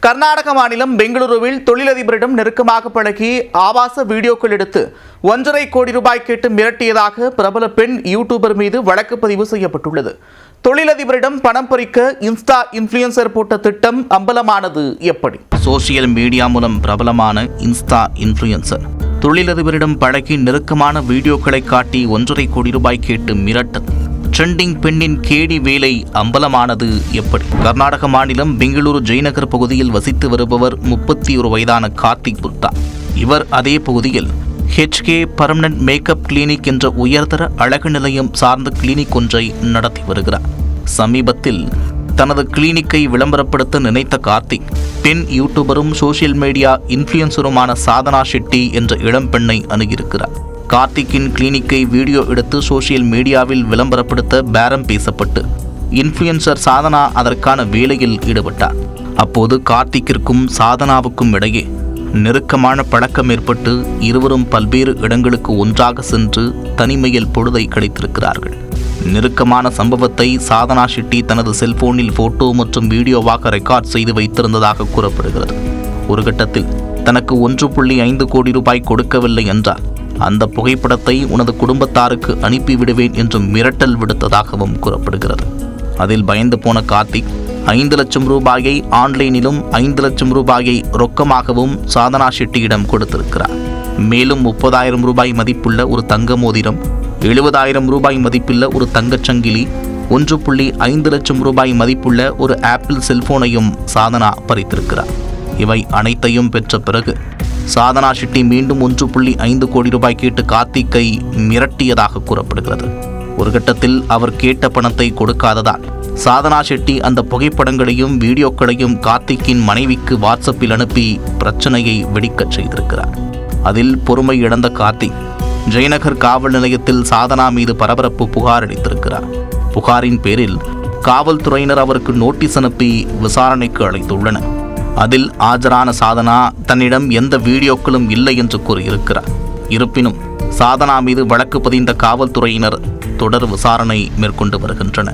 கர்நாடக மாநிலம் பெங்களூருவில் தொழிலதிபரிடம் நெருக்கமாக பழகி ஆபாச வீடியோக்கள் எடுத்து 1.5 கோடி ரூபாய் கேட்டு மிரட்டியதாக பிரபல பெண் யூடியூபர் மீது வழக்கு பதிவு செய்யப்பட்டுள்ளது. தொழிலதிபரிடம் பணம் பறிக்க இன்ஸ்டா இன்ஃப்ளூயன்சர் போட்ட திட்டம் அம்பலமானது எப்படி? சோசியல் மீடியா மூலம் பிரபலமான இன்ஸ்டா இன்ஃப்ளூயன்சர் தொழிலதிபரிடம் பழகி நெருக்கமான வீடியோக்களை காட்டி 1.5 கோடி ரூபாய் கேட்டு மிரட்டல். ட்ரெண்டிங் பெண்ணின் கேடி வேலை அம்பலமானது எப்படி? கர்நாடக மாநிலம் பெங்களூரு ஜெயநகர் பகுதியில் வசித்து வருபவர் 31 வயதான கார்த்திக் புத்தா. இவர் அதே பகுதியில் HK பர்மனன்ட் மேக்கப் கிளினிக் என்ற உயர்தர அழகு நிலையம் சார்ந்த கிளினிக் ஒன்றை நடத்தி வருகிறார். சமீபத்தில் தனது கிளினிக்கை விளம்பரப்படுத்த நினைத்த கார்த்திக் பெண் யூடியூபரும் சோசியல் மீடியா இன்ஃப்ளூயன்சருமான சாதனா ஷெட்டி என்ற இளம் பெண்ணை அணுகியிருக்கிறார். கார்த்திக்கின் கிளினிக்கை வீடியோ எடுத்து சோசியல் மீடியாவில் விளம்பரப்படுத்த பேரம் பேசப்பட்டு இன்ஃப்ளூயன்சர் சாதனா அதற்கான வேலையில் ஈடுபட்டார். அப்போது கார்த்திக்கிற்கும் சாதனாவுக்கும் இடையே நெருக்கமான பழக்கம் ஏற்பட்டு இருவரும் பல்வேறு இடங்களுக்கு ஒன்றாக சென்று தனிமையில் பொழுதை கழித்திருக்கிறார்கள். நெருக்கமான சம்பவத்தை சாதனா ஷெட்டி தனது செல்போனில் போட்டோ மற்றும் வீடியோவாக ரெக்கார்ட் செய்து வைத்திருந்ததாக கூறப்படுகிறது. ஒரு கட்டத்தில் தனக்கு 1.5 கோடி ரூபாய் கொடுக்கவில்லை என்றால் அந்த புகைப்படத்தை உனது குடும்பத்தாருக்கு அனுப்பிவிடுவேன் என்று மிரட்டல் விடுத்ததாகவும் கூறப்படுகிறது. அதில் பயந்து போன கார்த்திக் 5 லட்சம் ரூபாயை ஆன்லைனிலும் 5 லட்சம் ரூபாயை ரொக்கமாகவும் சாதனா ஷெட்டியிடம் கொடுத்திருக்கிறார். மேலும் 30,000 ரூபாய் மதிப்புள்ள ஒரு தங்க மோதிரம், 70,000 ரூபாய் மதிப்புள்ள ஒரு தங்கச்சங்கிலி, 1.5 லட்சம் ரூபாய் மதிப்புள்ள ஒரு ஆப்பிள் செல்போனையும் சாதனா பறித்திருக்கிறார். இவை அனைத்தையும் பெற்ற பிறகு சாதனா ஷெட்டி மீண்டும் 1.5 கோடி ரூபாய் கேட்டு கார்த்திக்கை மிரட்டியதாக கூறப்படுகிறது. ஒரு கட்டத்தில் அவர் கேட்ட பணத்தை கொடுக்காததால் சாதனா ஷெட்டி அந்த புகைப்படங்களையும் வீடியோக்களையும் கார்த்திக்கின் மனைவிக்கு வாட்ஸ்அப்பில் அனுப்பி பிரச்சனையை வெடிக்கச் செய்திருக்கிறார். அதில் பொறுமை இழந்த கார்த்திக் ஜெயநகர் காவல் நிலையத்தில் சாதனா மீது பரபரப்பு புகார் அளித்திருக்கிறார். புகாரின் பேரில் காவல்துறையினர் அவருக்கு நோட்டீஸ் அனுப்பி விசாரணைக்கு அழைத்துள்ளனர். அதில் ஆஜரான சாதனா தன்னிடம் எந்த வீடியோக்களும் இல்லை என்று கூறியிருக்கிறார். இருப்பினும் சாதனா மீது வழக்கு பதிந்த காவல்துறையினர் தொடர் விசாரணை மேற்கொண்டு வருகின்றனர்.